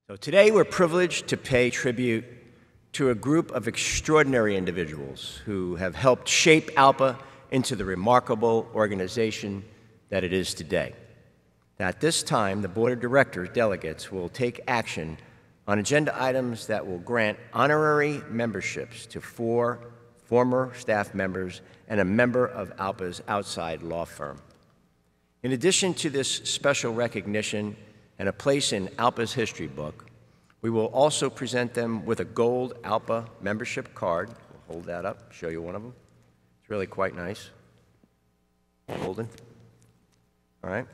So today we're privileged to pay tribute to a group of extraordinary individuals who have helped shape ALPA into the remarkable organization that it is today. At this time, the Board of Directors delegates will take action on agenda items that will grant honorary memberships to 4 former staff members and a member of ALPA's outside law firm. In addition to this special recognition and a place in ALPA's history book, we will also present them with a gold ALPA membership card. We'll hold that up, show you one of them. It's really quite nice. Golden. All right.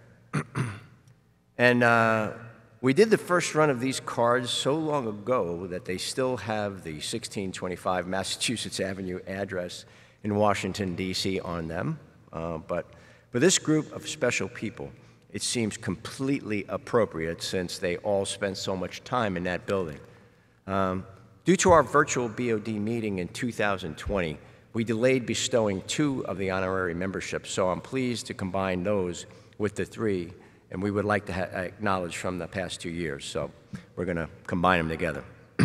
And we did the first run of these cards so long ago that they still have the 1625 Massachusetts Avenue address in Washington, D.C. on them. But for this group of special people, it seems completely appropriate since they all spent so much time in that building. Due to our virtual BOD meeting in 2020, we delayed bestowing 2 of the honorary memberships, so I'm pleased to combine those with the 3, and we would like to acknowledge from the past 2 years, so we're going to combine them together.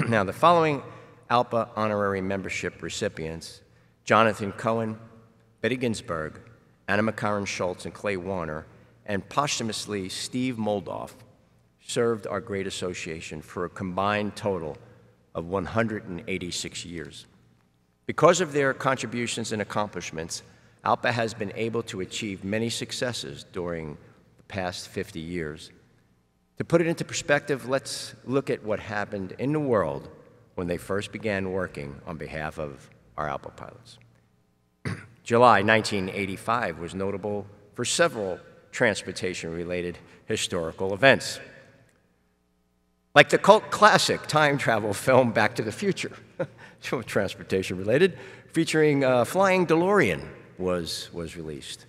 Now, the following ALPA honorary membership recipients, Jonathan Cohen, Betty Ginsburg, Anna McCarran Schultz, and Clay Warner, and posthumously Steve Moldoff, served our great association for a combined total of 186 years. Because of their contributions and accomplishments, ALPA has been able to achieve many successes during the past 50 years. To put it into perspective, let's look at what happened in the world when they first began working on behalf of our ALPA pilots. July 1985 was notable for several transportation-related historical events, like the cult classic time travel film Back to the Future, transportation-related, featuring Flying DeLorean was released.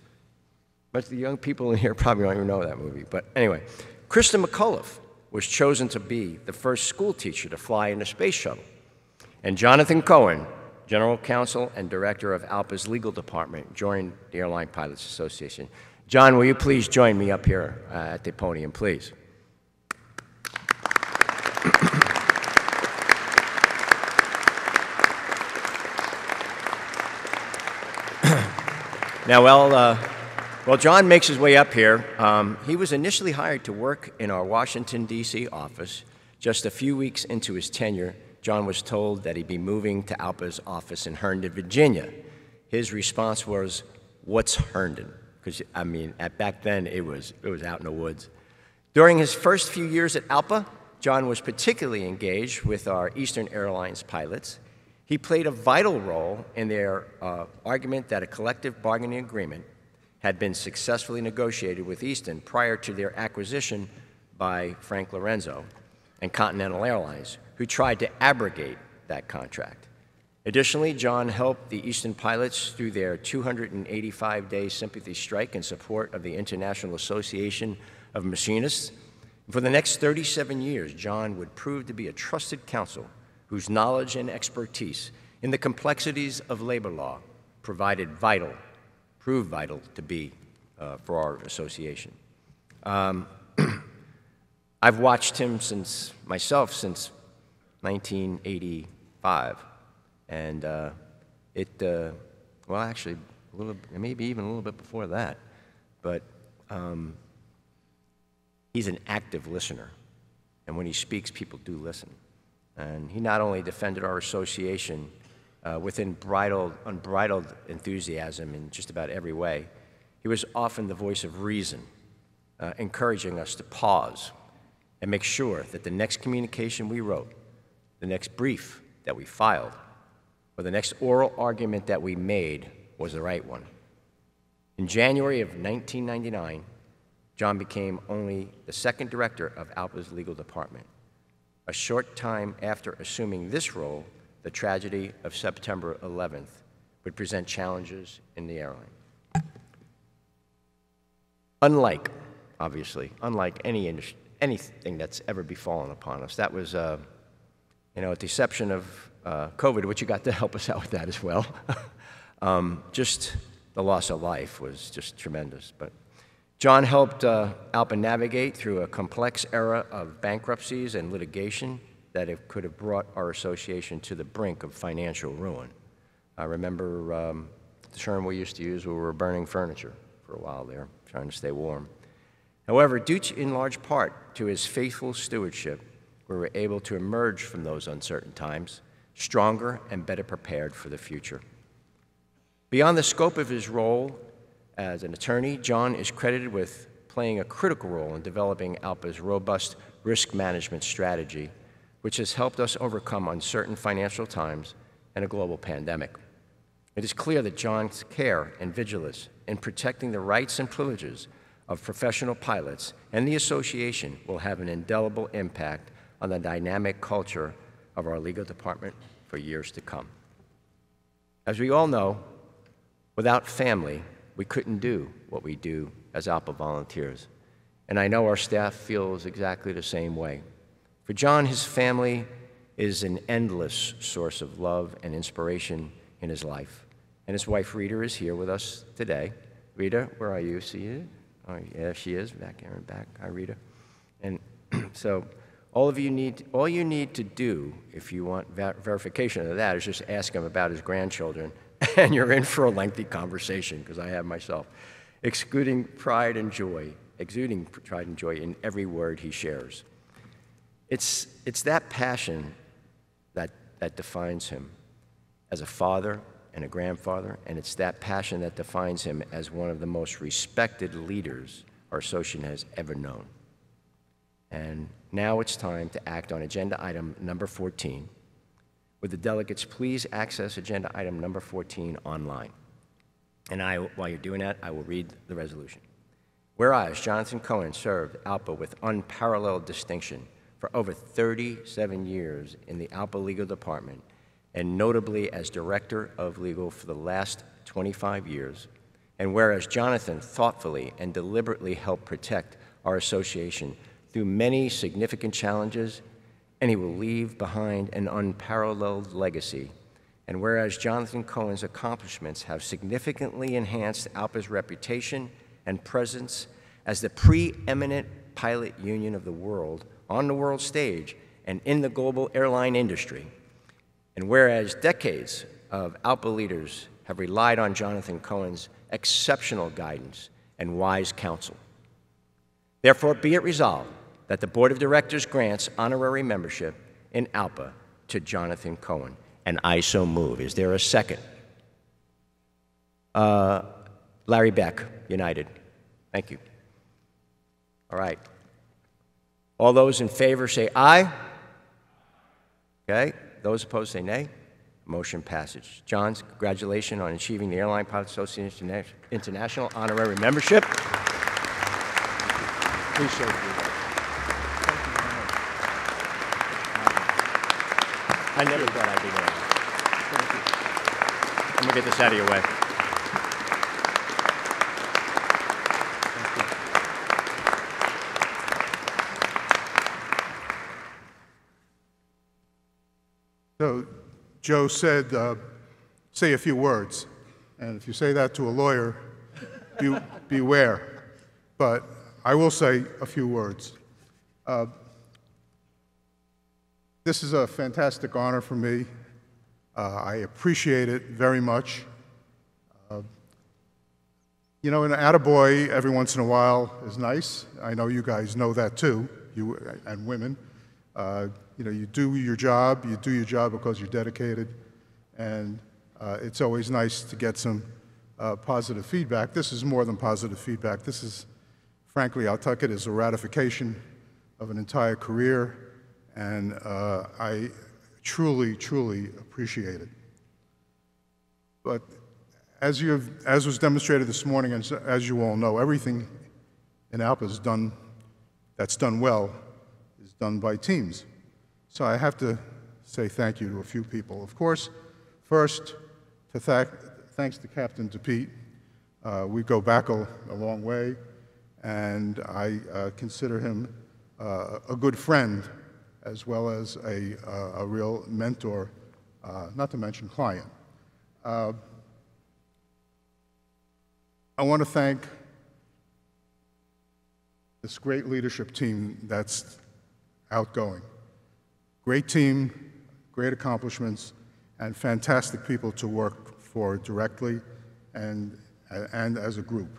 Most of the young people in here probably don't even know that movie, but anyway. Krista McAuliffe was chosen to be the first school teacher to fly in a space shuttle, and Jonathan Cohen, General Counsel and Director of ALPA's legal department, joined the Airline Pilots Association. John, will you please join me up here at the podium, please? Now, while John makes his way up here, he was initially hired to work in our Washington, D.C. office. Just a few weeks into his tenure, John was told that he'd be moving to ALPA's office in Herndon, Virginia. His response was, "What's Herndon?" Because, I mean, back then, it was out in the woods. During his first few years at ALPA, John was particularly engaged with our Eastern Airlines pilots. He played a vital role in their argument that a collective bargaining agreement had been successfully negotiated with Eastern prior to their acquisition by Frank Lorenzo and Continental Airlines, who tried to abrogate that contract. Additionally, John helped the Eastern pilots through their 285-day sympathy strike in support of the International Association of Machinists. For the next 37 years, John would prove to be a trusted counsel whose knowledge and expertise in the complexities of labor law proved vital to be for our association. I've watched him since 1985. And well, actually, maybe even a little bit before that. But he's an active listener. And when he speaks, people do listen. And he not only defended our association with unbridled enthusiasm in just about every way, he was often the voice of reason, encouraging us to pause and make sure that the next communication we wrote, the next brief that we filed, or the next oral argument that we made was the right one. In January of 1999, John became only the 2nd director of ALPA's legal department. A short time after assuming this role, the tragedy of September 11th would present challenges in the airline. Unlike anything that's ever befallen upon us, that was a deception of COVID, which you got to help us out with that as well. Just the loss of life was just tremendous. But John helped ALPA navigate through a complex era of bankruptcies and litigation that could have brought our association to the brink of financial ruin. I remember the term we used to use, we were burning furniture for a while there, trying to stay warm. However, due in large part to his faithful stewardship, we were able to emerge from those uncertain times stronger and better prepared for the future. Beyond the scope of his role as an attorney, John is credited with playing a critical role in developing ALPA's robust risk management strategy, which has helped us overcome uncertain financial times and a global pandemic. It is clear that John's care and vigilance in protecting the rights and privileges of professional pilots and the association will have an indelible impact on the dynamic culture of our legal department for years to come. As we all know, without family, we couldn't do what we do as ALPA volunteers, and I know our staff feels exactly the same way. For John, his family is an endless source of love and inspiration in his life, and his wife Rita is here with us today. Rita, where are you? See you? Oh, yeah, she is back here in the back. Hi, Rita. And so, all you need to do, if you want verification of that, is just ask him about his grandchildren, and you're in for a lengthy conversation, because I have myself, exuding pride and joy in every word he shares. It's that passion that defines him as a father and a grandfather, and it's that passion that defines him as one of the most respected leaders our association has ever known. And now it's time to act on agenda item number 14. Would the delegates please access agenda item number 14 online? And while you're doing that, I will read the resolution. Whereas Jonathan Cohen served ALPA with unparalleled distinction for over 37 years in the ALPA Legal Department, and notably as Director of Legal for the last 25 years, and whereas Jonathan thoughtfully and deliberately helped protect our association through many significant challenges, and he will leave behind an unparalleled legacy, and whereas Jonathan Cohen's accomplishments have significantly enhanced ALPA's reputation and presence as the preeminent pilot union of the world on the world stage and in the global airline industry, and whereas decades of ALPA leaders have relied on Jonathan Cohen's exceptional guidance and wise counsel. Therefore, be it resolved that the Board of Directors grants honorary membership in ALPA to Jonathan Cohen, and I so move. Is there a second? Larry Beck, United. Thank you. All right. All those in favor say aye. Okay. Those opposed say nay. Motion passes. John, congratulations on achieving the Airline Pilot Association International honorary membership. Appreciate you. I never thought I'd be there. I'm going to get this out of your way. So Joe said, say a few words. And if you say that to a lawyer, beware. But I will say a few words. This is a fantastic honor for me. I appreciate it very much. You know, an attaboy every once in a while is nice. I know you guys know that too, you and women. You know, you do your job because you're dedicated, and it's always nice to get some positive feedback. This is more than positive feedback. This is, frankly, I'll take it as a ratification of an entire career, and I truly, truly appreciate it. But as was demonstrated this morning, and as you all know, everything in ALPA is done, that's done well, is done by teams. So I have to say thank you to a few people. Of course, first, thanks to Captain DePete. We go back a long way, and I consider him a good friend as well as a real mentor, not to mention client. I want to thank this great leadership team that's outgoing. Great team, great accomplishments, and fantastic people to work for directly and as a group.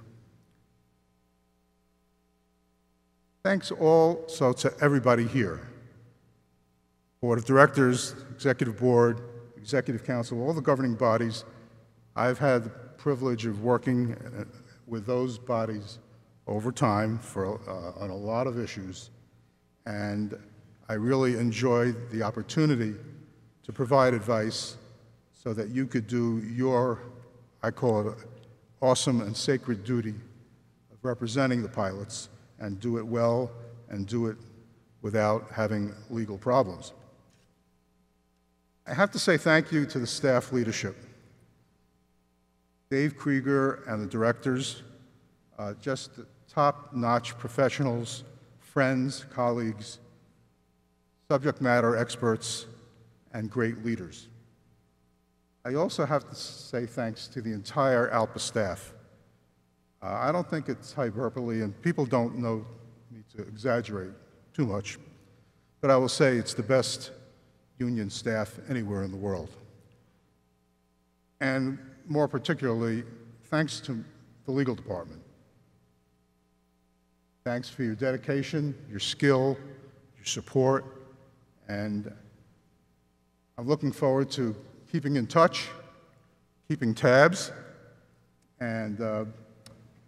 Thanks also to everybody here. Board of Directors, Executive Board, Executive Council, all the governing bodies. I've had the privilege of working with those bodies over time on a lot of issues, and I really enjoyed the opportunity to provide advice so that you could do your, I call it, awesome and sacred duty of representing the pilots and do it well and do it without having legal problems. I have to say thank you to the staff leadership. Dave Krieger and the directors, just top-notch professionals, friends, colleagues, subject matter experts, and great leaders. I also have to say thanks to the entire ALPA staff. I don't think it's hyperbole, and people don't know me to exaggerate too much, but I will say it's the best union staff anywhere in the world. And more particularly, thanks to the legal department. Thanks for your dedication, your skill, your support, and I'm looking forward to keeping in touch, keeping tabs, and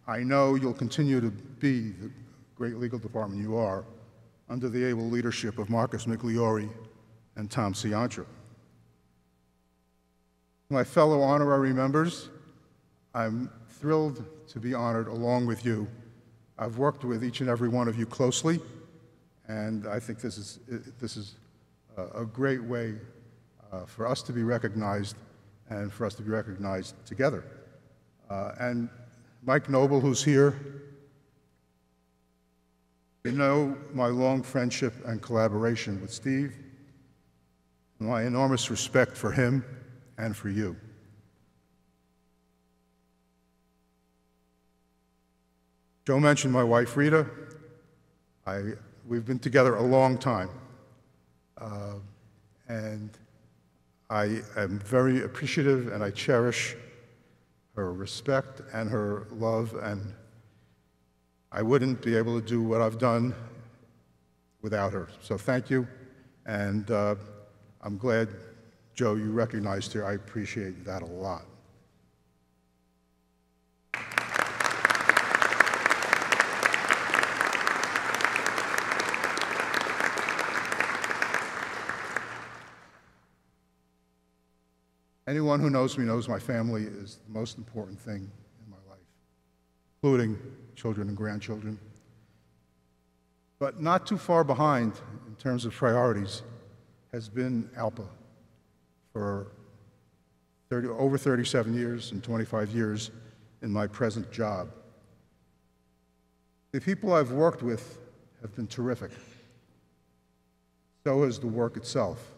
I know you'll continue to be the great legal department you are under the able leadership of Marcus Migliori and Tom Ciantra. My fellow honorary members, I'm thrilled to be honored along with you. I've worked with each and every one of you closely, and I think this is a great way for us to be recognized and for us to be recognized together. And Mike Noble, who's here, you know my long friendship and collaboration with Steve, and my enormous respect for him and for you. Joe mentioned my wife, Rita. We've been together a long time, and I am very appreciative and I cherish her respect and her love, and I wouldn't be able to do what I've done without her. So thank you, and I'm glad, Joe, you recognized her. I appreciate that a lot. Anyone who knows me knows my family is the most important thing in my life, including children and grandchildren. But not too far behind in terms of priorities has been ALPA for over 37 years and 25 years in my present job. The people I've worked with have been terrific. So has the work itself.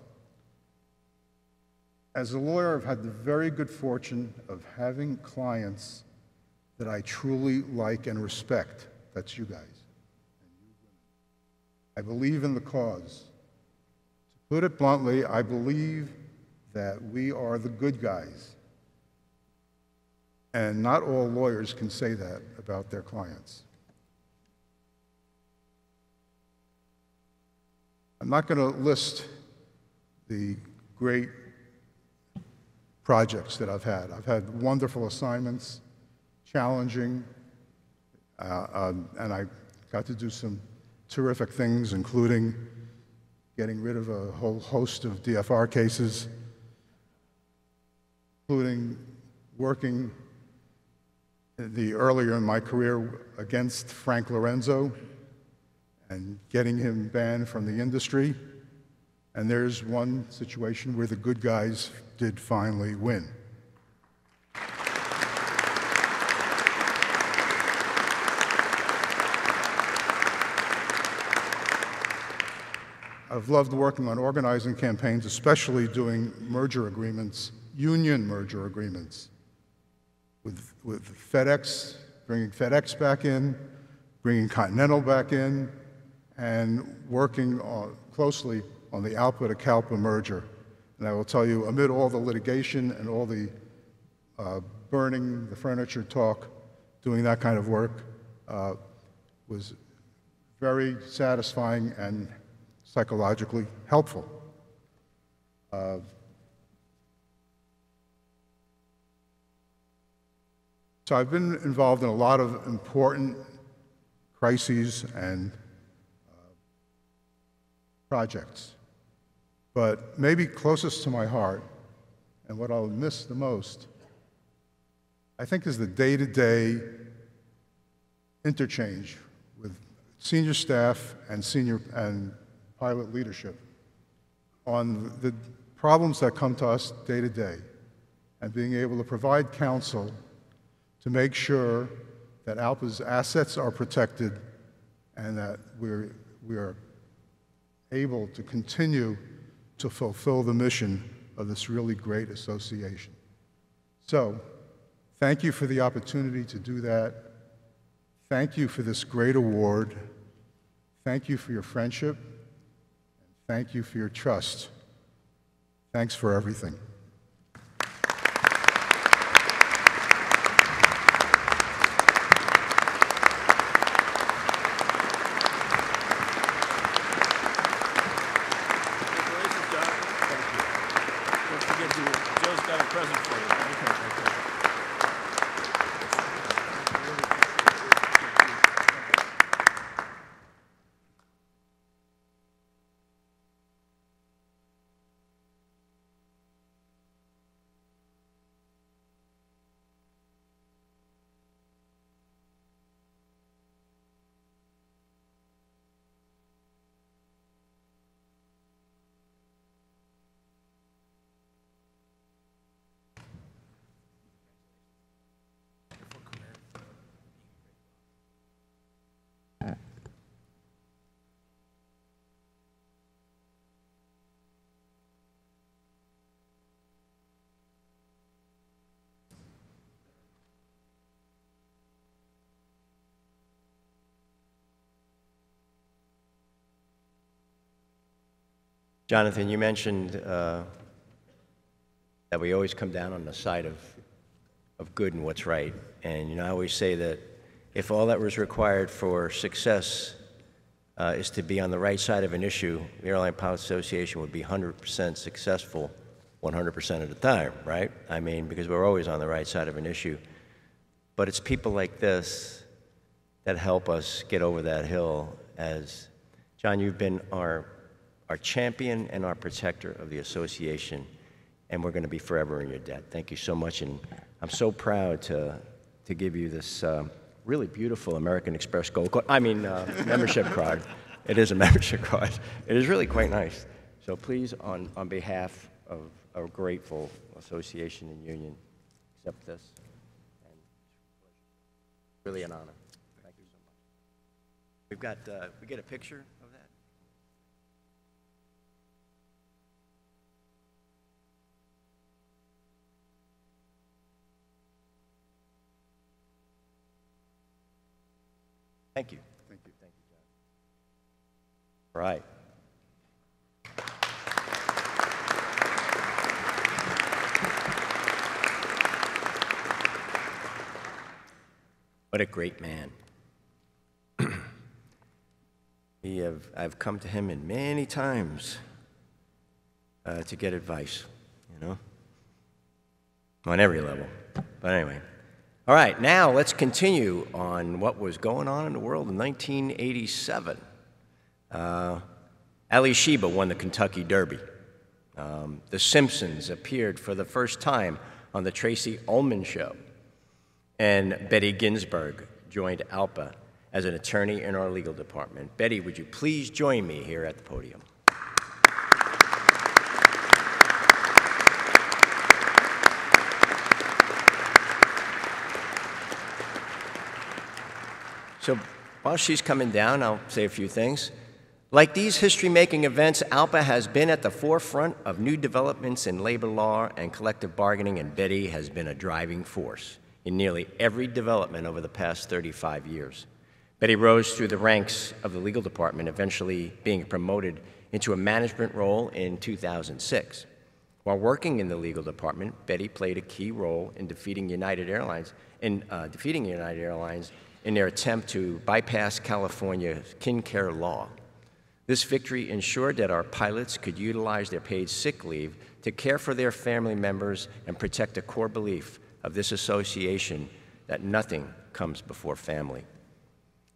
As a lawyer, I've had the very good fortune of having clients that I truly like and respect. That's you guys. I believe in the cause. To put it bluntly, I believe that we are the good guys. And not all lawyers can say that about their clients. I'm not going to list the great projects that I've had. I've had wonderful assignments, challenging, and I got to do some terrific things, including getting rid of a whole host of DFR cases, including working earlier in my career against Frank Lorenzo and getting him banned from the industry. And there's one situation where the good guys did finally win. I've loved working on organizing campaigns, especially doing merger agreements, union merger agreements, with FedEx, bringing FedEx back in, bringing Continental back in, and working closely on the ALPA to CALPA merger. And I will tell you, amid all the litigation and all the burning the furniture talk, doing that kind of work was very satisfying and psychologically helpful. So I've been involved in a lot of important crises and projects. But maybe closest to my heart, and what I'll miss the most, I think is the day-to-day interchange with senior staff and pilot leadership on the problems that come to us day to day, and being able to provide counsel to make sure that ALPA's assets are protected and that we are able to continue to fulfill the mission of this really great association. So, thank you for the opportunity to do that. Thank you for this great award. Thank you for your friendship. Thank you for your trust. Thanks for everything. Joe's got a present for you. Jonathan, you mentioned that we always come down on the side of good and what's right. And, you know, I always say that if all that was required for success is to be on the right side of an issue, the Airline Pilots Association would be 100% successful 100% of the time, right? I mean, because we're always on the right side of an issue. But it's people like this that help us get over that hill. As, John, you've been our champion and our protector of the association, and we're going to be forever in your debt. Thank you so much, and I'm so proud to give you this really beautiful American Express Gold card. I mean, membership card. It is a membership card. It is really quite nice. So please, on behalf of a grateful association and union, accept this. And really an honor. Thank you so much. We've got, we get a picture of that? Thank you. Thank you. Thank you, John. All right. What a great man. I've come to him in many times to get advice, you know, on every level. But anyway. All right, now let's continue on what was going on in the world in 1987. Ali Sheba won the Kentucky Derby. The Simpsons appeared for the first time on the Tracy Ullman Show. And Betty Ginsburg joined ALPA as an attorney in our legal department. Betty, would you please join me here at the podium? So while she's coming down, I'll say a few things. Like these history-making events, ALPA has been at the forefront of new developments in labor law and collective bargaining, and Betty has been a driving force in nearly every development over the past 35 years. Betty rose through the ranks of the legal department, eventually being promoted into a management role in 2006. While working in the legal department, Betty played a key role in defeating United Airlines in their attempt to bypass California's kin-care law. This victory ensured that our pilots could utilize their paid sick leave to care for their family members and protect the core belief of this association that nothing comes before family.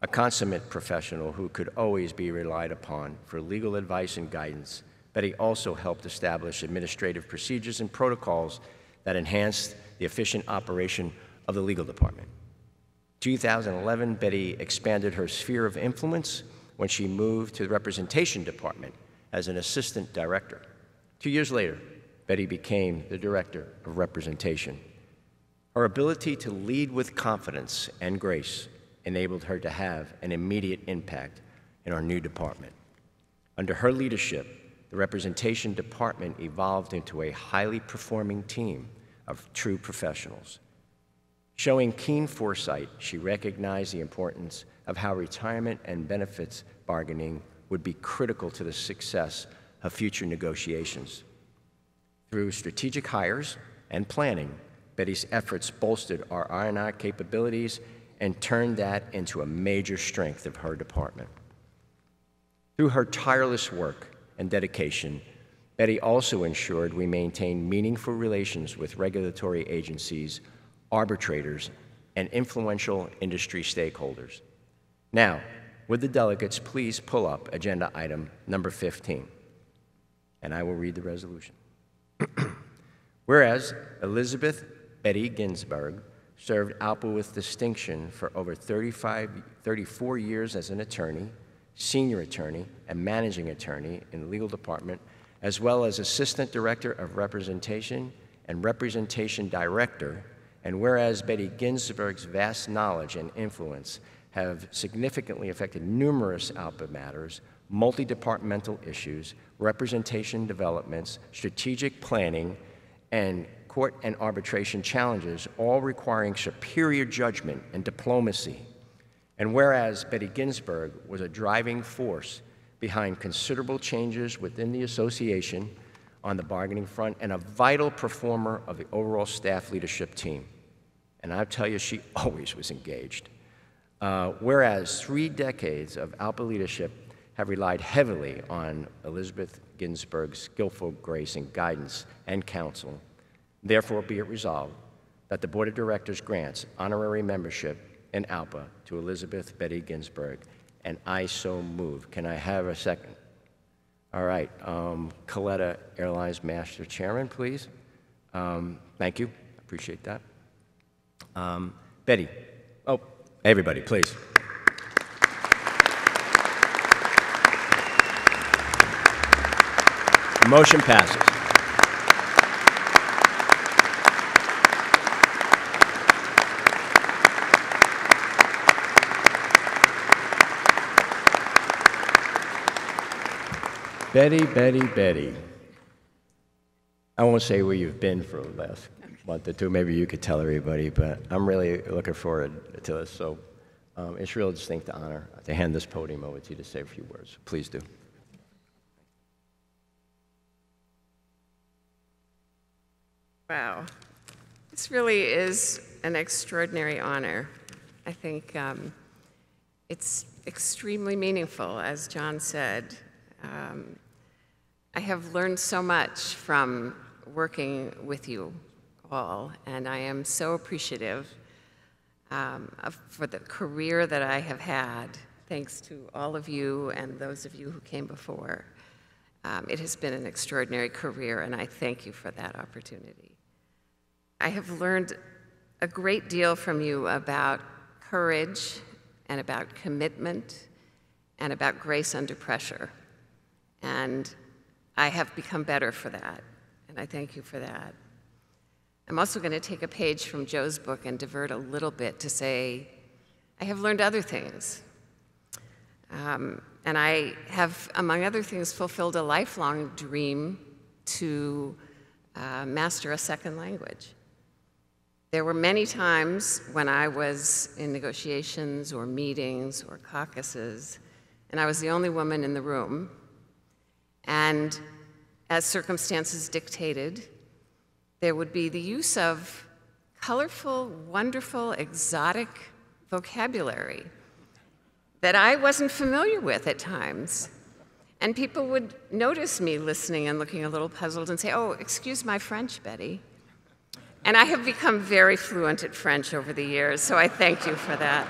A consummate professional who could always be relied upon for legal advice and guidance, Betty also helped establish administrative procedures and protocols that enhanced the efficient operation of the legal department. In 2011, Betty expanded her sphere of influence when she moved to the representation department as an assistant director. 2 years later, Betty became the director of representation. Her ability to lead with confidence and grace enabled her to have an immediate impact in our new department. Under her leadership, the representation department evolved into a highly performing team of true professionals. Showing keen foresight, she recognized the importance of how retirement and benefits bargaining would be critical to the success of future negotiations. Through strategic hires and planning, Betty's efforts bolstered our R&R capabilities and turned that into a major strength of her department. Through her tireless work and dedication, Betty also ensured we maintained meaningful relations with regulatory agencies, arbitrators, and influential industry stakeholders. Now, would the delegates please pull up agenda item number 15, and I will read the resolution. Whereas Elizabeth Betty Ginsburg served ALPA with distinction for over 34 years as an attorney, senior attorney, and managing attorney in the legal department, as well as assistant director of representation and representation director. And whereas Betty Ginsburg's vast knowledge and influence have significantly affected numerous ALPA matters, multi-departmental issues, representation developments, strategic planning, and court and arbitration challenges, all requiring superior judgment and diplomacy. And whereas Betty Ginsburg was a driving force behind considerable changes within the association on the bargaining front and a vital performer of the overall staff leadership team. And I'll tell you, she always was engaged. Whereas 3 decades of ALPA leadership have relied heavily on Elizabeth Ginsburg's skillful grace and guidance and counsel, therefore be it resolved that the Board of Directors grants honorary membership in ALPA to Elizabeth Betty Ginsburg, and I so move. Can I have a second? All right, Coletta Airlines Master Chairman, please. Thank you, appreciate that. Betty, oh, everybody, please. The motion passes. Betty, Betty, Betty. I won't say where you've been for the last month or two. Maybe you could tell everybody, but I'm really looking forward to this. So it's a real distinct honor to hand this podium over to you to say a few words. Please do. Wow. This really is an extraordinary honor. I think it's extremely meaningful, as John said. I have learned so much from working with you all, and I am so appreciative for the career that I have had, thanks to all of you and those of you who came before. It has been an extraordinary career, and I thank you for that opportunity. I have learned a great deal from you about courage and about commitment and about grace under pressure. And I have become better for that, and I thank you for that. I'm also going to take a page from Joe's book and divert a little bit to say, I have learned other things. And I have, among other things, fulfilled a lifelong dream to master a second language. There were many times when I was in negotiations or meetings or caucuses, and I was the only woman in the room. And as circumstances dictated, there would be the use of colorful, wonderful, exotic vocabulary that I wasn't familiar with at times. And people would notice me listening and looking a little puzzled and say, "Oh, excuse my French, Betty." And I have become very fluent at French over the years, so I thank you for that.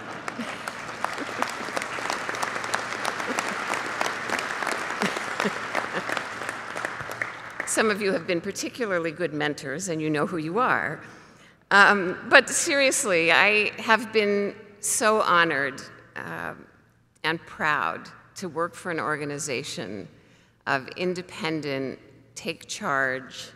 Some of you have been particularly good mentors, and you know who you are. But seriously, I have been so honored and proud to work for an organization of independent, take charge,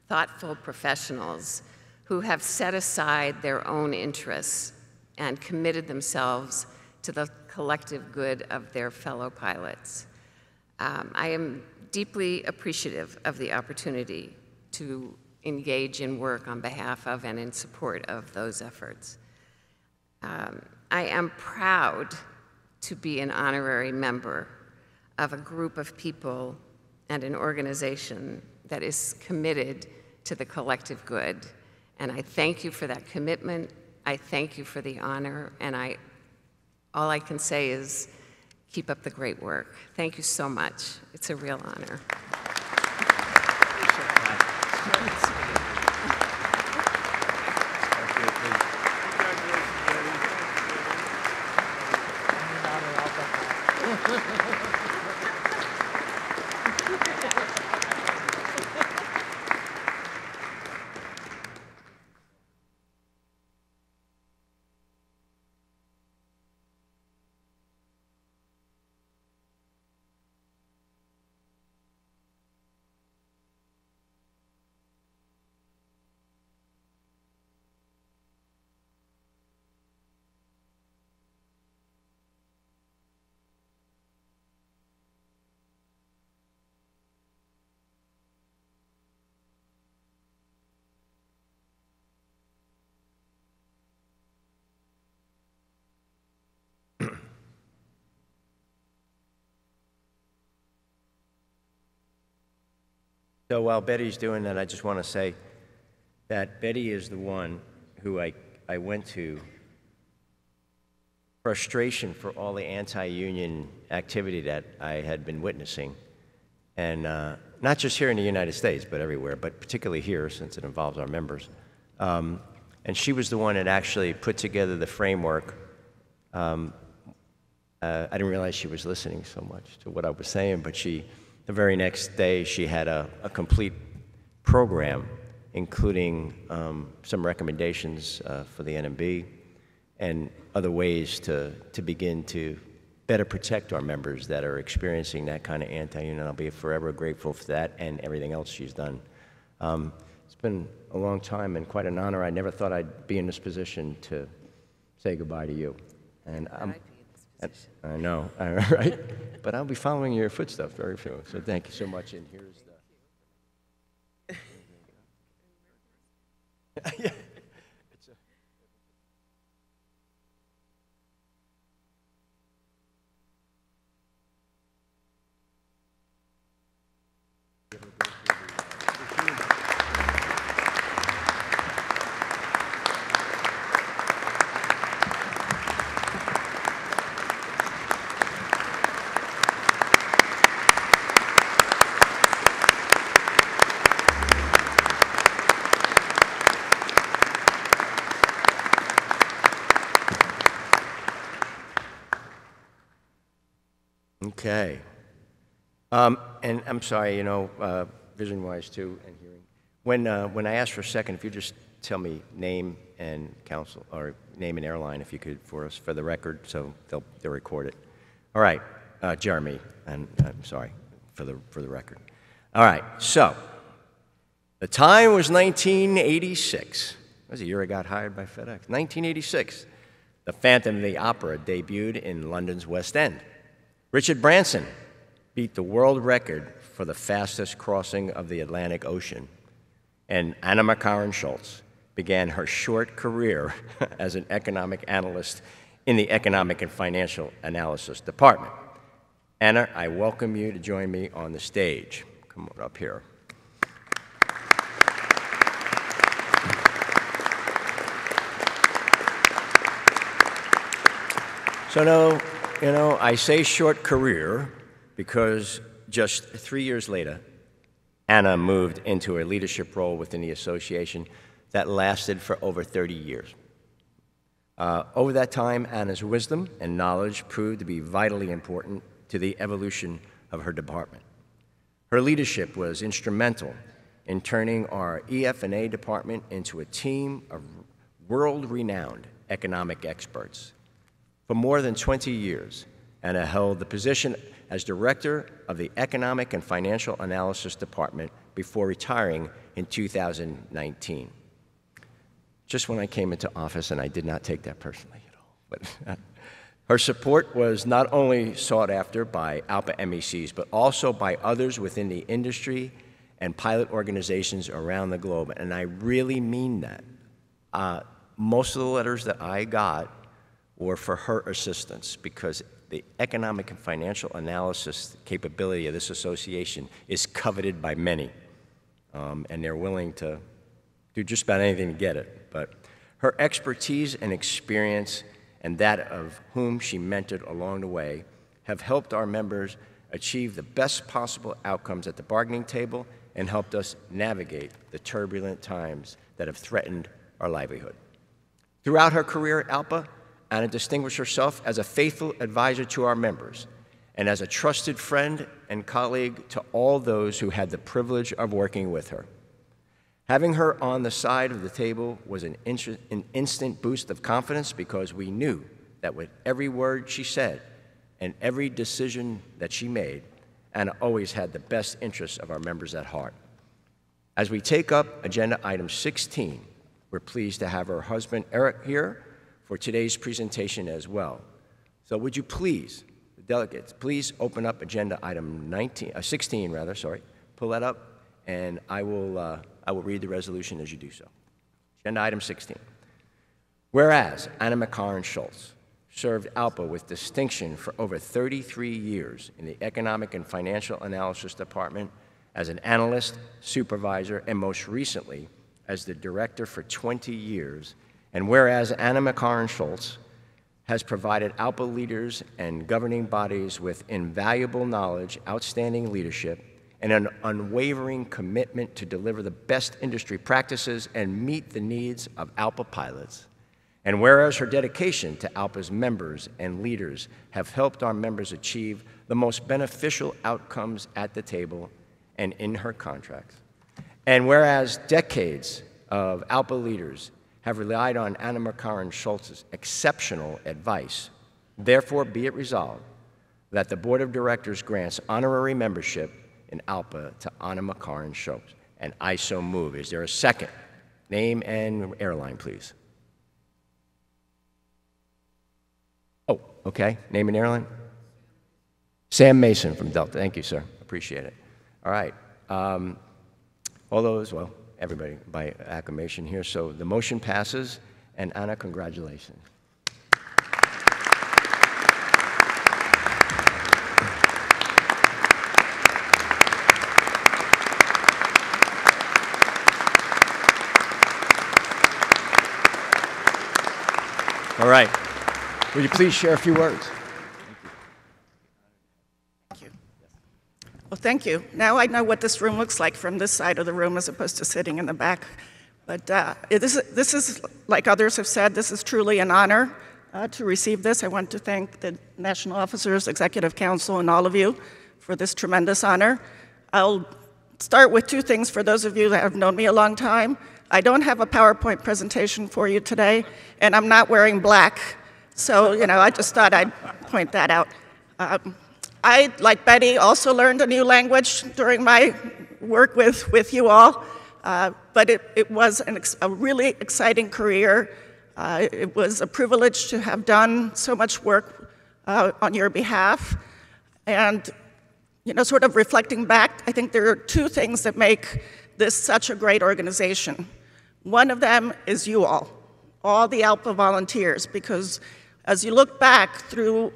thoughtful professionals who have set aside their own interests and committed themselves to the collective good of their fellow pilots. I am deeply appreciative of the opportunity to engage in work on behalf of and in support of those efforts. I am proud to be an honorary member of a group of people and an organization that is committed to the collective good. And I thank you for that commitment. I thank you for the honor. And all I can say is keep up the great work. Thank you so much. It's a real honor. So while Betty's doing that, I just want to say that Betty is the one who I went to frustration for all the anti-union activity that I had been witnessing. And not just here in the United States, but everywhere, but particularly here since it involves our members. And she was the one that actually put together the framework. I didn't realize she was listening so much to what I was saying, but the very next day, she had a complete program, including some recommendations for the NMB and other ways to begin to better protect our members that are experiencing that kind of anti-union. I'll be forever grateful for that and everything else she's done. It's been a long time and quite an honor. I never thought I'd be in this position to say goodbye to you. And I know, right? But I'll be following your footsteps very soon. So thank you so much. And here's the. Yeah. Okay. And I'm sorry, vision-wise too, and hearing. When I ask for a second, if you just tell me name and council, or name and airline, if you could, for us, for the record, so they'll record it. All right, Jeremy, and I'm sorry for the record. All right, so the time was 1986. That was the year I got hired by FedEx. 1986. The Phantom of the Opera debuted in London's West End. Richard Branson beat the world record for the fastest crossing of the Atlantic Ocean, and Anna McCarran Schultz began her short career as an economic analyst in the Economic and Financial Analysis Department. Anna, I welcome you to join me on the stage. Come on up here. So no, I say short career because just 3 years later, Anna moved into a leadership role within the association that lasted for over 30 years. Over that time, Anna's wisdom and knowledge proved to be vitally important to the evolution of her department. Her leadership was instrumental in turning our EF&A department into a team of world-renowned economic experts. For more than 20 years, Anna held the position as director of the Economic and Financial Analysis Department before retiring in 2019. Just when I came into office, and I did not take that personally at all, but her support was not only sought after by ALPA MECs, but also by others within the industry and pilot organizations around the globe, and I really mean that. Most of the letters that I got were for her assistance, because the economic and financial analysis capability of this association is coveted by many, and they're willing to do just about anything to get it. But her expertise and experience, and that of whom she mentored along the way, have helped our members achieve the best possible outcomes at the bargaining table and helped us navigate the turbulent times that have threatened our livelihood. Throughout her career at ALPA, Anna distinguished herself as a faithful advisor to our members and as a trusted friend and colleague to all those who had the privilege of working with her. Having her on the side of the table was an instant boost of confidence, because we knew that with every word she said and every decision that she made, Anna always had the best interests of our members at heart. As we take up agenda item 16, we're pleased to have her husband, Eric, here for today's presentation as well. So would you please, the delegates, please open up agenda item 16, pull that up, and I will read the resolution as you do so. Agenda item 16. Whereas Anna McCarran Schultz served ALPA with distinction for over 33 years in the Economic and Financial Analysis Department as an analyst, supervisor, and most recently as the director for 20 years, and whereas Anna McCarran Schultz has provided ALPA leaders and governing bodies with invaluable knowledge, outstanding leadership, and an unwavering commitment to deliver the best industry practices and meet the needs of ALPA pilots, and whereas her dedication to ALPA's members and leaders have helped our members achieve the most beneficial outcomes at the table and in her contracts, and whereas decades of ALPA leaders have relied on Anna McCarran Schultz's exceptional advice, therefore be it resolved that the Board of Directors grants honorary membership in ALPA to Anna McCarran Schultz, and I so move. Is there a second? Name and airline, please. Oh, okay. Name and airline? Sam Mason from Delta. Thank you, sir. Appreciate it. All right. All those, well, everybody by acclamation here. So the motion passes, and Anna, congratulations. All right. Will you please share a few words? Thank you. Well, thank you. Now I know what this room looks like from this side of the room as opposed to sitting in the back. But this is, like others have said, this is truly an honor to receive this. I want to thank the National Officers, Executive Council, and all of you for this tremendous honor. I'll start with two things for those of you that have known me a long time. I don't have a PowerPoint presentation for you today, and I'm not wearing black. So, I just thought I'd point that out. I, like Betty, also learned a new language during my work with you all, but it was a really exciting career. It was a privilege to have done so much work on your behalf. And, sort of reflecting back, I think there are two things that make this such a great organization. One of them is you all the ALPA volunteers, because as you look back through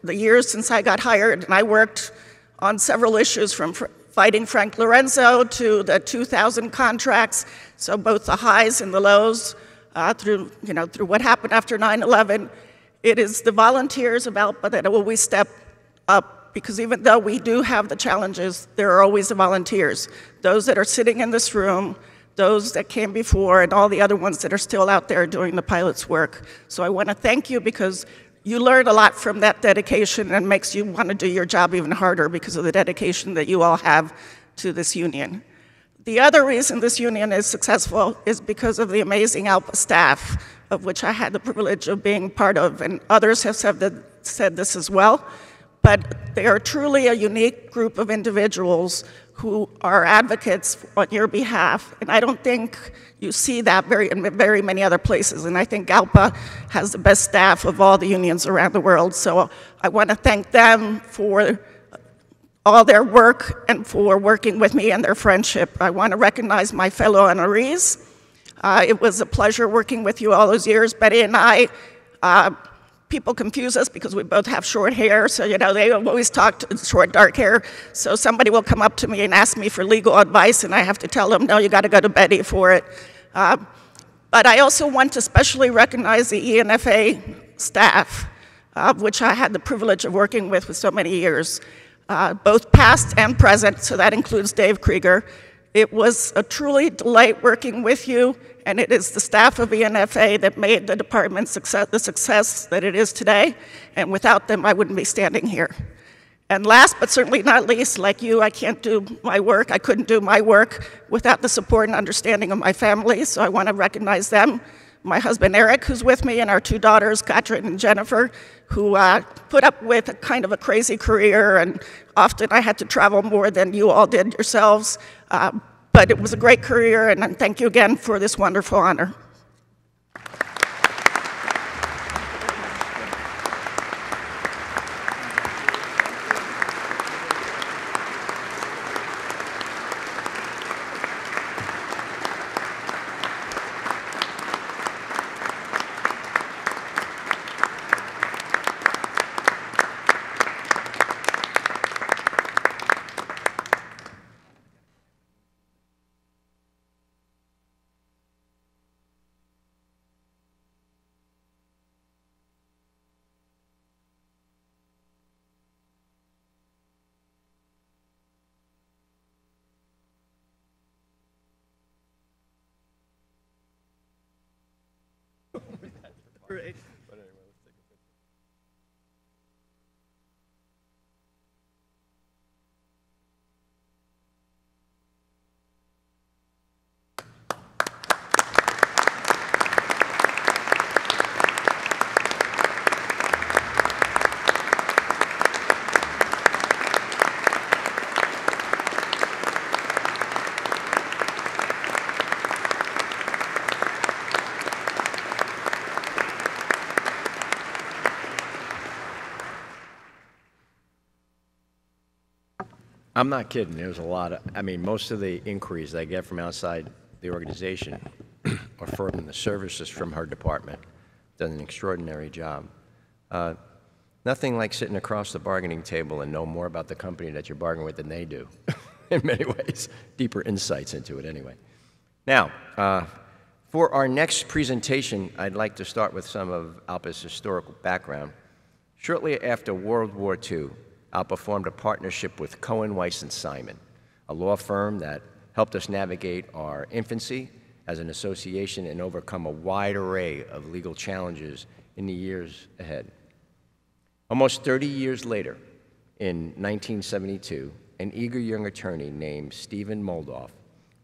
the years since I got hired, and I worked on several issues from fighting Frank Lorenzo to the 2000 contracts, so both the highs and the lows through what happened after 9/11, it is the volunteers of ALPA that always step up, because even though we do have the challenges, there are always the volunteers, those that are sitting in this room, those that came before, and all the other ones that are still out there doing the pilot's work. So I want to thank you, because you learn a lot from that dedication, and makes you want to do your job even harder because of the dedication that you all have to this union. The other reason this union is successful is because of the amazing ALPA staff, of which I had the privilege of being part of, and others have said this as well. But they are truly a unique group of individuals who are advocates on your behalf, and I don't think you see that in very many other places, and I think ALPA has the best staff of all the unions around the world, so I want to thank them for all their work and for working with me and their friendship. I want to recognize my fellow honorees. It was a pleasure working with you all those years. Betty and I, people confuse us because we both have short hair, so they always talk short, dark hair. So somebody will come up to me and ask me for legal advice, and I have to tell them, no, you got to go to Betty for it. But I also want to especially recognize the ENFA staff, which I had the privilege of working with for so many years, both past and present, so that includes Dave Krieger. It was a truly delight working with you, and it is the staff of ENFA that made the department the success that it is today, and without them, I wouldn't be standing here. And last but certainly not least, like you, I couldn't do my work without the support and understanding of my family, so I want to recognize them. My husband Eric, who's with me, and our two daughters, Katrin and Jennifer, who put up with a kind of a crazy career, and often I had to travel more than you all did yourselves. But it was a great career, and thank you again for this wonderful honor. Right. I'm not kidding. There's a lot of, most of the inquiries I get from outside the organization are from the services from her department. Done an extraordinary job. Nothing like sitting across the bargaining table and know more about the company that you're bargaining with than they do, in many ways. Deeper insights into it, anyway. Now, for our next presentation, I'd like to start with some of ALPA's historical background. Shortly after World War II, ALPA formed a partnership with Cohen, Weiss, and Simon, a law firm that helped us navigate our infancy as an association and overcome a wide array of legal challenges in the years ahead. Almost 30 years later, in 1972, an eager young attorney named Stephen Moldoff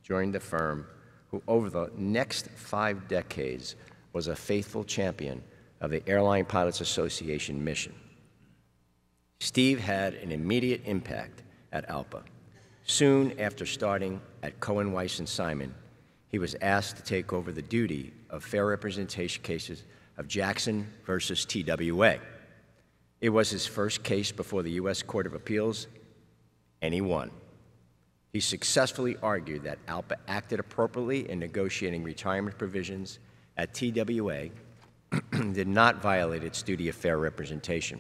joined the firm, who over the next 5 decades was a faithful champion of the Airline Pilots Association mission. Steve had an immediate impact at ALPA. Soon after starting at Cohen, Weiss, and Simon, he was asked to take over the duty of fair representation cases of Jackson versus TWA. It was his first case before the U.S. Court of Appeals, and he won. He successfully argued that ALPA acted appropriately in negotiating retirement provisions at TWA and did not violate its duty of fair representation.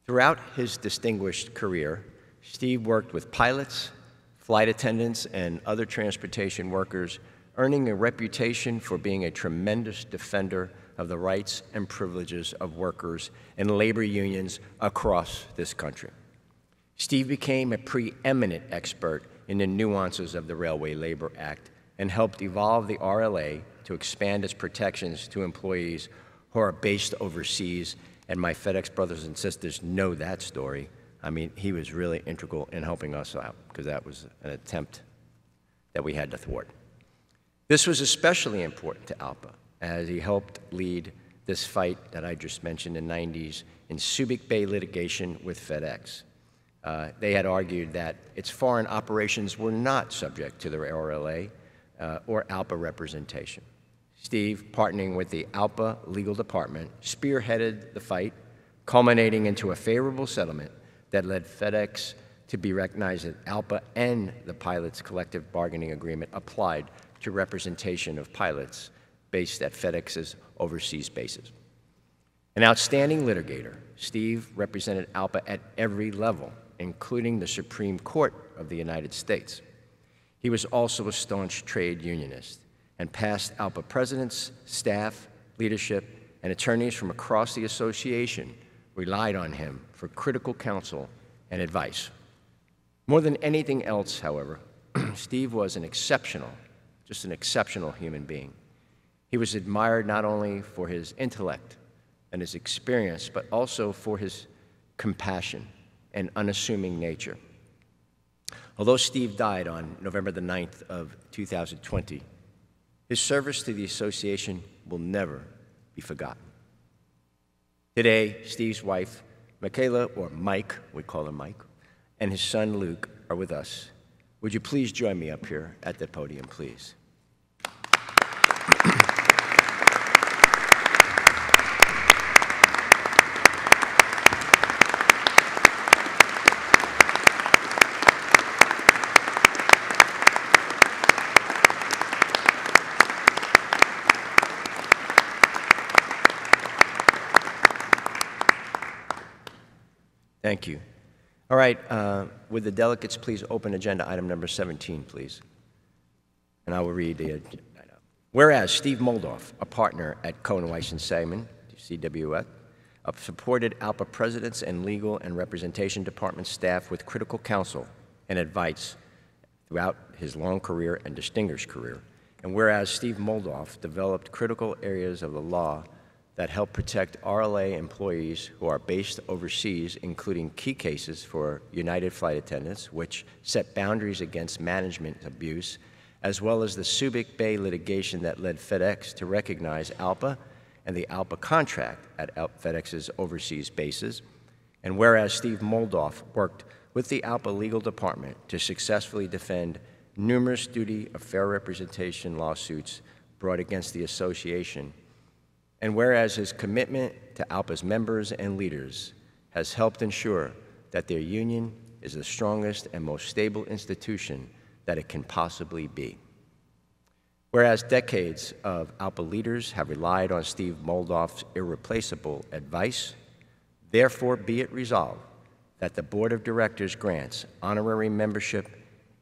Throughout his distinguished career, Steve worked with pilots, flight attendants, and other transportation workers, earning a reputation for being a tremendous defender of the rights and privileges of workers and labor unions across this country. Steve became a preeminent expert in the nuances of the Railway Labor Act and helped evolve the RLA to expand its protections to employees who are based overseas, and my FedEx brothers and sisters know that story. I mean, he was really integral in helping us out because that was an attempt that we had to thwart. This was especially important to ALPA as he helped lead this fight that I just mentioned in the 90s in Subic Bay litigation with FedEx. They had argued that its foreign operations were not subject to the RLA or ALPA representation. Steve, partnering with the ALPA legal department, spearheaded the fight, culminating into a favorable settlement that led FedEx to be recognized as ALPA and the pilots' collective bargaining agreement applied to representation of pilots based at FedEx's overseas bases. An outstanding litigator, Steve represented ALPA at every level, including the Supreme Court of the United States. He was also a staunch trade unionist, and past ALPA presidents, staff, leadership, and attorneys from across the association relied on him for critical counsel and advice. More than anything else, however, Steve was just an exceptional human being. He was admired not only for his intellect and his experience, but also for his compassion and unassuming nature. Although Steve died on November the 9th of 2020, his service to the association will never be forgotten. Today, Steve's wife, Michaela, or Mike, we call him Mike, and his son, Luke, are with us. Would you please join me up here at the podium, please? Thank you. All right, would the delegates please open agenda item number 17, please? And I will read the agenda. Whereas Steve Moldoff, a partner at Cohen Weiss & Simon, CWF, supported ALPA presidents and legal and representation department staff with critical counsel and advice throughout his long career and distinguished career. And whereas Steve Moldoff developed critical areas of the law that help protect RLA employees who are based overseas, including key cases for United flight attendants, which set boundaries against management abuse, as well as the Subic Bay litigation that led FedEx to recognize ALPA and the ALPA contract at FedEx's overseas bases. And whereas Steve Moldoff worked with the ALPA legal department to successfully defend numerous duty of fair representation lawsuits brought against the association, and whereas his commitment to ALPA's members and leaders has helped ensure that their union is the strongest and most stable institution that it can possibly be. Whereas decades of ALPA leaders have relied on Steve Moldoff's irreplaceable advice, therefore be it resolved that the Board of Directors grants honorary membership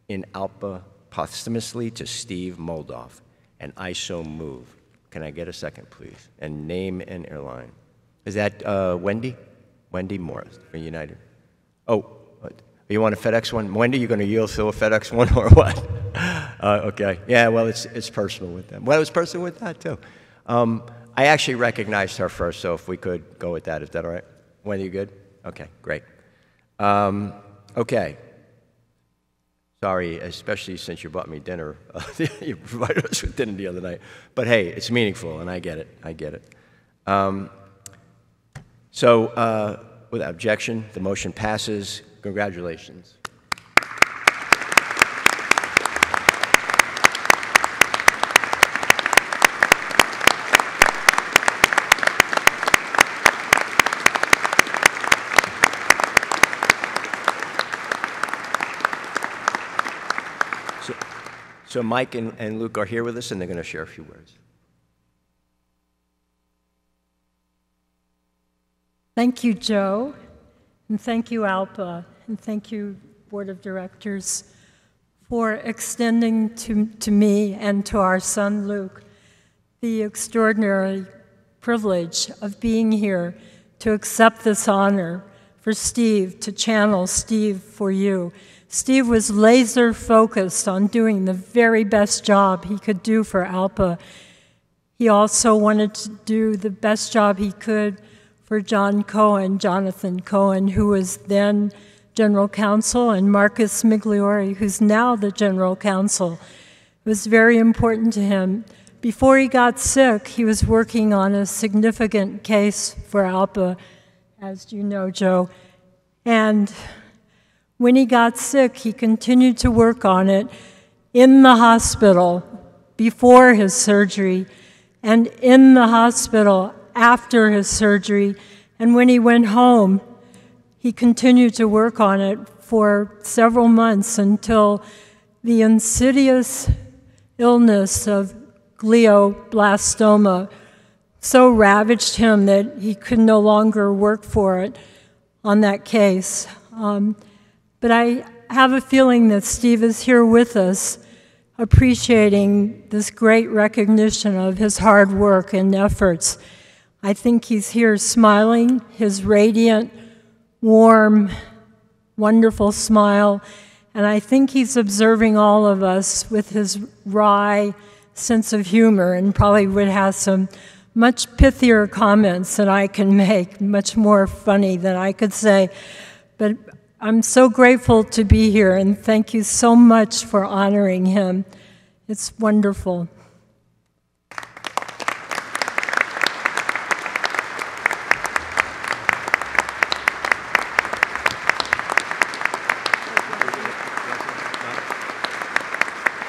in ALPA posthumously to Steve Moldoff, and I so move. Can I get a second, please? And name and airline. Is that Wendy? Wendy Morris for United. Oh, you want a FedEx one? Wendy, you going to yield to a FedEx one or what? Okay. Yeah, well, it's personal with them. Well, it was personal with that, too. I actually recognized her first, so if we could go with that, is that all right? Wendy, you good? Okay, great. Okay. Sorry, especially since you bought me dinner. You provided us with dinner the other night. But hey, it's meaningful, and I get it. I get it. Without objection, the motion passes. Congratulations. So Mike and Luke are here with us, and they're going to share a few words. Thank you, Joe, and thank you, ALPA, and thank you, Board of Directors, for extending to me and to our son, Luke, the extraordinary privilege of being here to accept this honor for Steve, to channel Steve for you. Steve was laser focused on doing the very best job he could do for ALPA. He also wanted to do the best job he could for Jonathan Cohen, who was then General Counsel, and Marcus Migliore, who's now the General Counsel. It was very important to him. Before he got sick, he was working on a significant case for ALPA, as you know, Joe. And when he got sick, he continued to work on it in the hospital before his surgery, and in the hospital after his surgery. And when he went home, he continued to work on it for several months until the insidious illness of glioblastoma so ravaged him that he could no longer work for it on that case. But I have a feeling that Steve is here with us, appreciating this great recognition of his hard work and efforts. I think he's here smiling, his radiant, warm, wonderful smile, and I think he's observing all of us with his wry sense of humor, and probably would have some much pithier comments than I can make, much more funny than I could say. But I'm so grateful to be here, and thank you so much for honoring him. It's wonderful.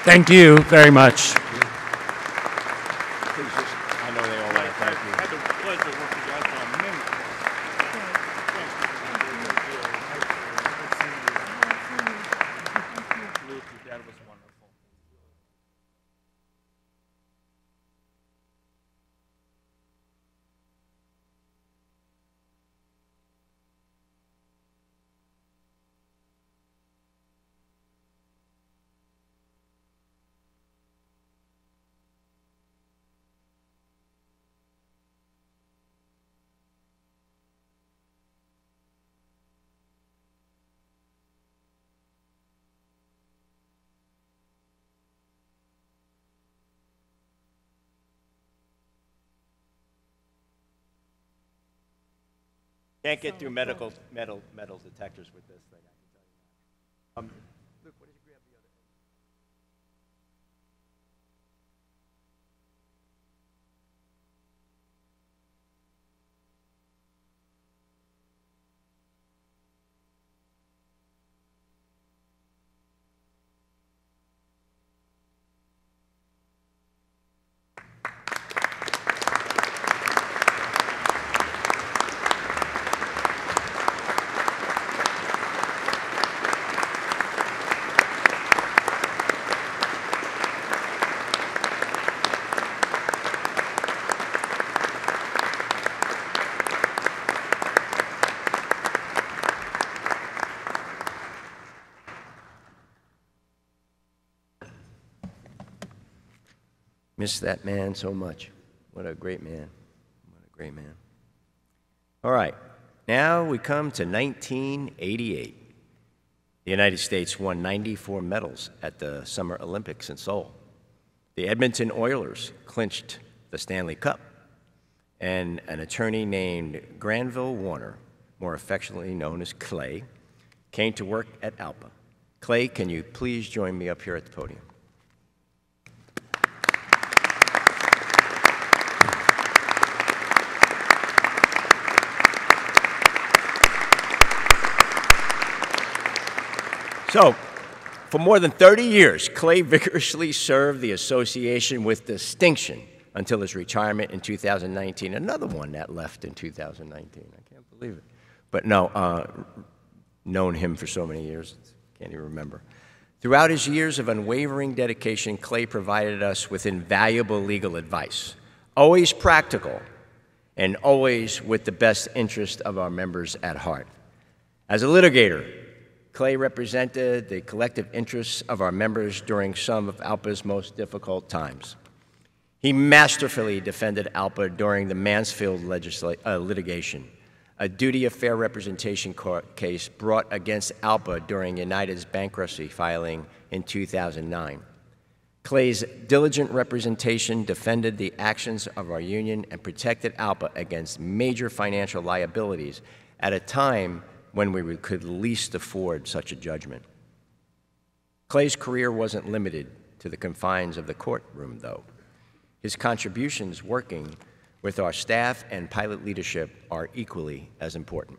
Thank you very much. I know they all want to thank you. Had the pleasure of working with you on many. Luke, your dad was wonderful. Can't get through metal detectors with this thing, I can tell you that. Luke, what did you grab the other end? Miss that man so much. What a great man. What a great man. All right, now we come to 1988. The United States won 94 medals at the Summer Olympics in Seoul. The Edmonton Oilers clinched the Stanley Cup, and an attorney named Granville Warner, more affectionately known as Clay, came to work at ALPA. Clay, can you please join me up here at the podium? So, for more than 30 years, Clay vigorously served the association with distinction until his retirement in 2019. Another one that left in 2019. I can't believe it. But no, known him for so many years, can't even remember. Throughout his years of unwavering dedication, Clay provided us with invaluable legal advice, always practical and always with the best interest of our members at heart. As a litigator, Clay represented the collective interests of our members during some of ALPA's most difficult times. He masterfully defended ALPA during the Mansfield litigation, a duty of fair representation case brought against ALPA during United's bankruptcy filing in 2009. Clay's diligent representation defended the actions of our union and protected ALPA against major financial liabilities at a time when we could least afford such a judgment. Clay's career wasn't limited to the confines of the courtroom, though. His contributions working with our staff and pilot leadership are equally as important.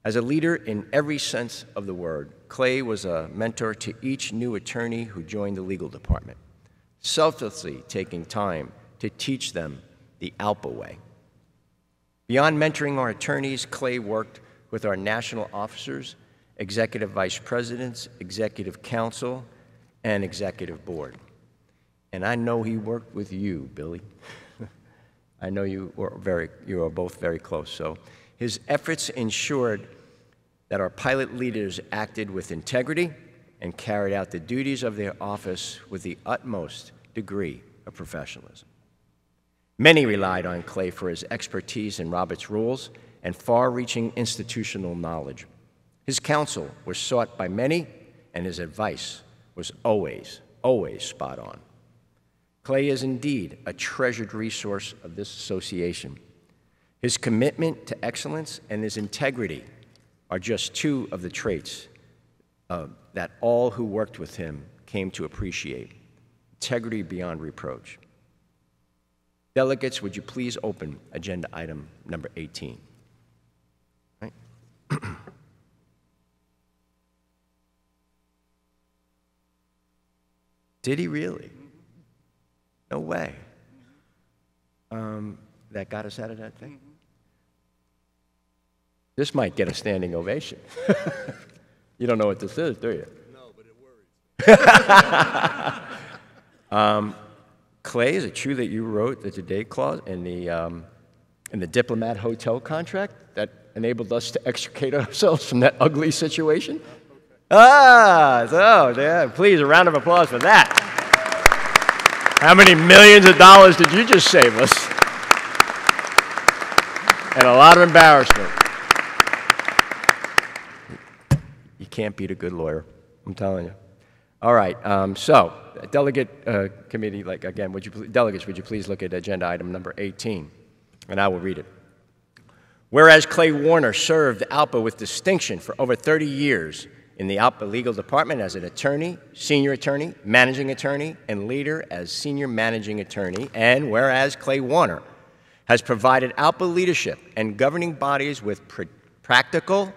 As a leader in every sense of the word, Clay was a mentor to each new attorney who joined the legal department, selflessly taking time to teach them the ALPA way. Beyond mentoring our attorneys, Clay worked with our national officers, executive vice presidents, executive council, and executive board. And I know he worked with you, Billy. I know you are both very close. So his efforts ensured that our pilot leaders acted with integrity and carried out the duties of their office with the utmost degree of professionalism. Many relied on Clay for his expertise in Robert's rules and far-reaching institutional knowledge. His counsel was sought by many, and his advice was always, always spot on. Clay is indeed a treasured resource of this association. His commitment to excellence and his integrity are just two of the traits that all who worked with him came to appreciate. Integrity beyond reproach. Delegates, would you please open agenda item number 18? Right. Did he really? No way. That got us out of that thing? This might get a standing ovation. You don't know what this is, do you? No, but it worries. Clay, is it true that you wrote the today clause in the Diplomat Hotel contract that enabled us to extricate ourselves from that ugly situation? So, yeah, please, a round of applause for that. How many millions of dollars did you just save us? And a lot of embarrassment. You can't beat a good lawyer, I'm telling you. All right, so, delegate committee, again, delegates, would you please look at agenda item number 18, and I will read it. Whereas Clay Warner served ALPA with distinction for over 30 years in the ALPA legal department as an attorney, senior attorney, managing attorney, and later as senior managing attorney, and whereas Clay Warner has provided ALPA leadership and governing bodies with practical,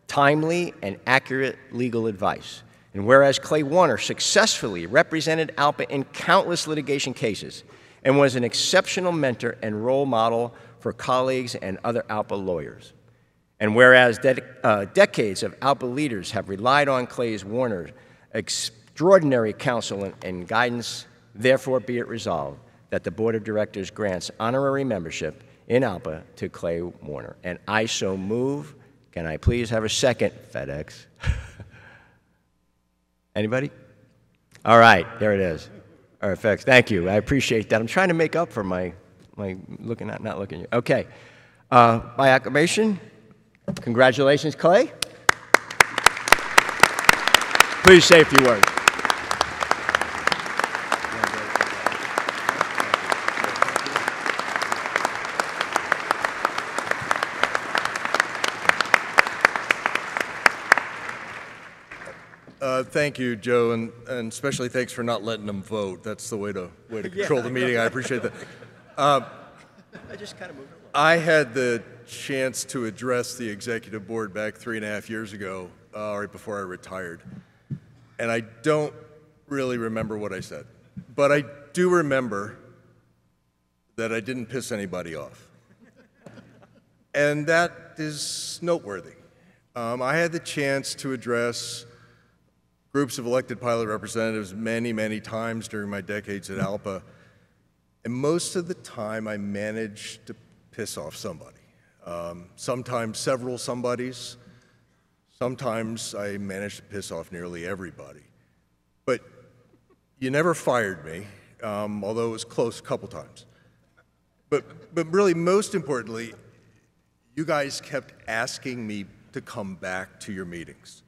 timely, and accurate legal advice, and whereas Clay Warner successfully represented ALPA in countless litigation cases and was an exceptional mentor and role model for colleagues and other ALPA lawyers, and whereas decades of ALPA leaders have relied on Clay Warner's extraordinary counsel and guidance, therefore be it resolved that the Board of Directors grants honorary membership in ALPA to Clay Warner. And I so move. Can I please have a second, FedEx? Anybody? All right, there it is. All right, FedEx, thank you. I appreciate that. I'm trying to make up for my looking at, not looking at you. Okay, by acclamation, congratulations, Clay. Please say a few words. Thank you, Joe, and especially thanks for not letting them vote. That's the way to control the meeting. I appreciate that. I just kind of moved along. I had the chance to address the executive board back 3.5 years ago, right before I retired, and I don't really remember what I said, but I do remember that I didn't piss anybody off, and that is noteworthy. I had the chance to address groups of elected pilot representatives many, many times during my decades at ALPA, and most of the time I managed to piss off somebody. Sometimes several somebodies. Sometimes I managed to piss off nearly everybody. But you never fired me, although it was close a couple times. But really, most importantly, you guys kept asking me to come back to your meetings.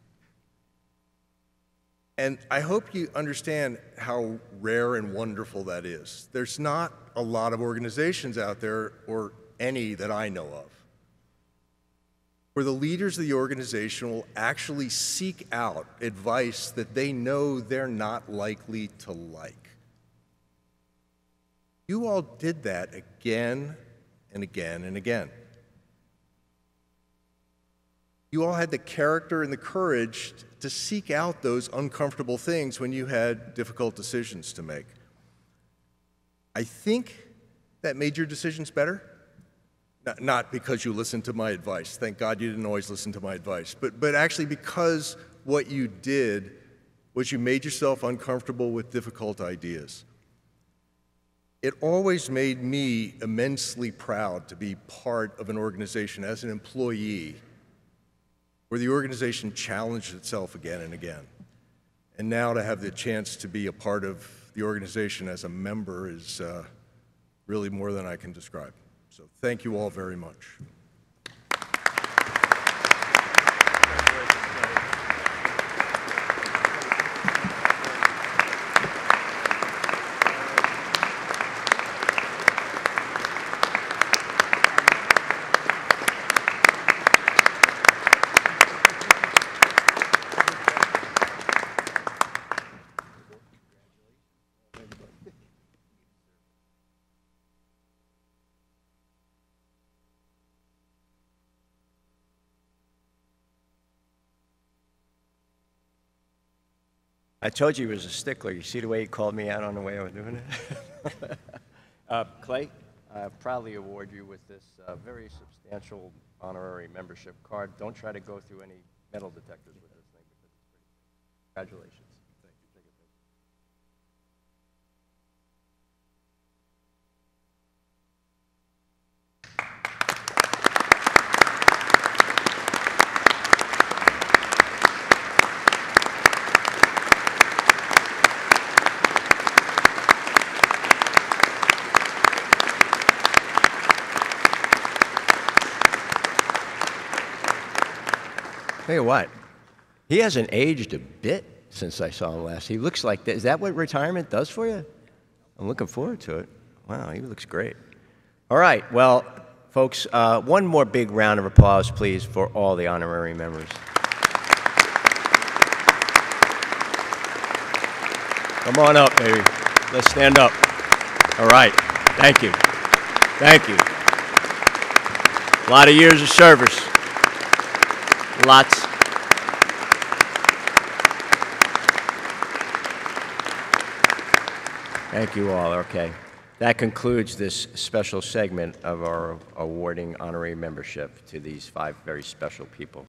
And I hope you understand how rare and wonderful that is. There's not a lot of organizations out there, or any that I know of, where the leaders of the organization will actually seek out advice that they know they're not likely to like. You all did that again and again and again. You all had the character and the courage to seek out those uncomfortable things when you had difficult decisions to make. I think that made your decisions better. Not because you listened to my advice. Thank God you didn't always listen to my advice. But actually because what you did was you made yourself uncomfortable with difficult ideas. It always made me immensely proud to be part of an organization as an employee where the organization challenged itself again and again. And now to have the chance to be a part of the organization as a member is really more than I can describe. So thank you all very much. I told you he was a stickler. You see the way he called me out on the way I was doing it? Clay, I proudly award you with this very substantial honorary membership card. Don't try to go through any metal detectors with this thing because it's pretty big. Congratulations. Thank you. Take it, thank you. Tell you what, he hasn't aged a bit since I saw him last. He looks like that. Is that what retirement does for you? I'm looking forward to it. Wow, he looks great. All right, well, folks, one more big round of applause, please, for all the honorary members. Come on up, baby. Let's stand up. All right, thank you. Thank you. A lot of years of service. Lots. Thank you all. Okay. That concludes this special segment of our awarding honorary membership to these 5 very special people.